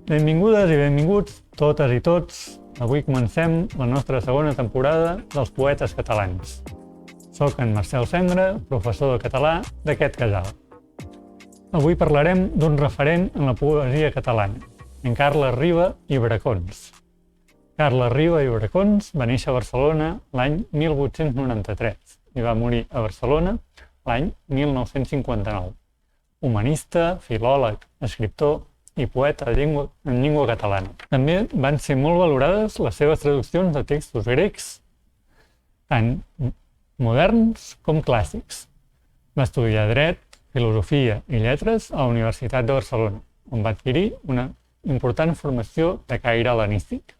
Benvingudes i benvinguts, totes i tots. Avui comencem la nostra segona temporada dels Poetes Catalans. Soc en Marcel Cendra, professor de català d'aquest casal. Avui parlarem d'un referent en la poesia catalana, en Carles Riba i Bracons. Carles Riba i Bracons va néixer a Barcelona l'any 1893 i va morir a Barcelona l'any 1959. Humanista, filòleg, escriptor i poeta en llengua catalana. També van ser molt valorades les seves traduccions de textos grecs, tant moderns com clàssics. Va estudiar dret, filosofia i lletres a la Universitat de Barcelona, on va adquirir una important formació de caire hel·lenístic.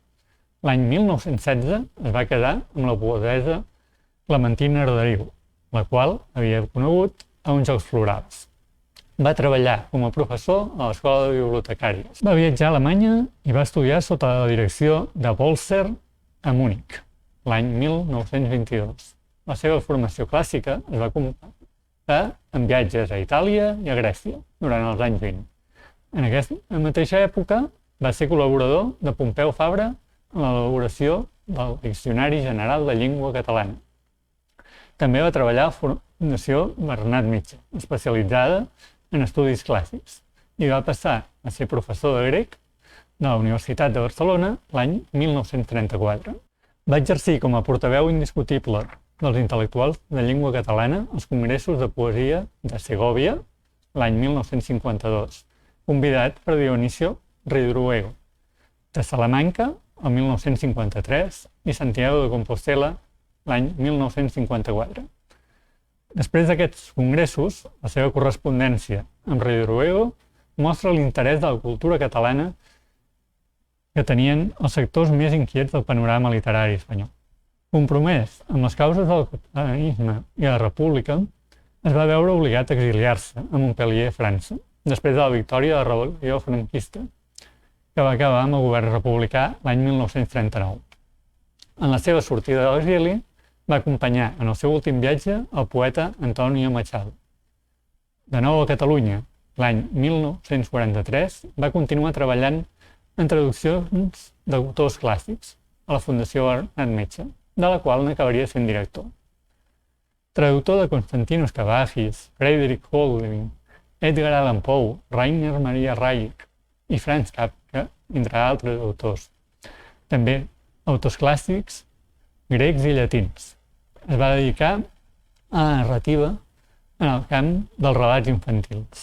L'any 1916 es va casar amb la poetessa Clementina Arderiu, la qual havia conegut a uns Jocs Florals. Va treballar com a professor a l'Escola de Bibliotecàries. Va viatjar a Alemanya i va estudiar sota la direcció de Bolzer a Múnich, l'any 1922. La seva formació clàssica es va completar en viatges a Itàlia i a Grècia durant els anys 20. En aquesta mateixa època va ser col·laborador de Pompeu Fabra en l'elaboració del Diccionari General de Llengua Catalana. També va treballar a la Fundació Bernat Metge, especialitzada en estudis clàssics, i va passar a ser professor de grec de la Universitat de Barcelona l'any 1934. Va exercir com a portaveu indiscutible dels intel·lectuals de llengua catalana als congressos de poesia de Segòvia l'any 1952, convidat per Dionisio Ridruego, de Salamanca el 1953 i Santiago de Compostela l'any 1954. Després d'aquests congressos, la seva correspondència amb Ridruego mostra l'interès de la cultura catalana que tenien els sectors més inquiets del panorama literari espanyol. Compromès amb les causes del catalanisme i la república, es va veure obligat a exiliar-se a Montpellier, França, després de la victòria de la rebel·lió franquista, que va acabar amb el govern republicà l'any 1939. En la seva sortida de l'exili, va acompanyar en el seu últim viatge el poeta Antonio Machado. De nou a Catalunya, l'any 1943, va continuar treballant en traduccions d'autors clàssics a la Fundació Bernat Metge, de la qual n'acabaria sent director. Traductor de Constantinos Cavafis, Frederick Holderlin, Edgar Allan Poe, Rainer Maria Rilke i Franz Kafka, entre altres autors. També autors clàssics grecs i llatins. Es va dedicar a la narrativa en el camp dels relats infantils.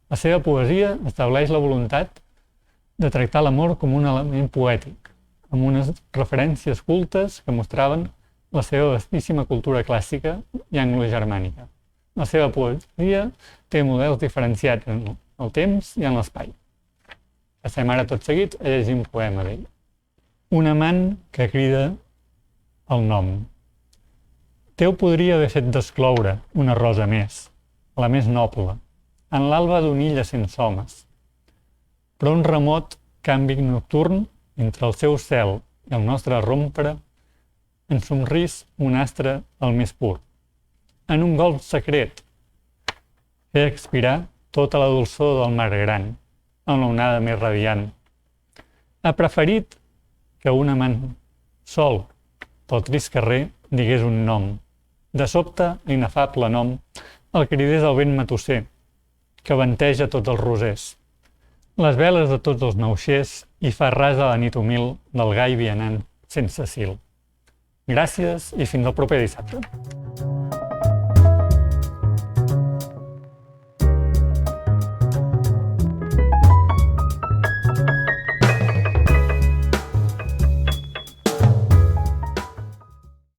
La seva poesia estableix la voluntat de tractar l'amor com un element poètic, amb unes referències cultes que mostraven la seva vastíssima cultura clàssica i anglogermànica. La seva poesia té models diferenciats en el temps i en l'espai. Passem ara tot seguit a llegir un poema d'ell. Un amant que crida el nom. Déu podria haver fet descloure una rosa més, la més noble, en l'alba d'una illa sense homes. Però un remot canvi nocturn entre el seu cel i el nostre rompre en somrís un astre el més pur. En un golf secret, fer expirar tota la dolçor del mar gran, en l'onada més radiant. Ha preferit que un amant sol pel trist carrer digués un nom. De sobte, l'inefable nom el cridés el vent matusser, que venteja tots els rosers, les veles de tots els nauixers i fa rasa la nit humil del gai vianant sense cil. Gràcies i fins al proper dissabte.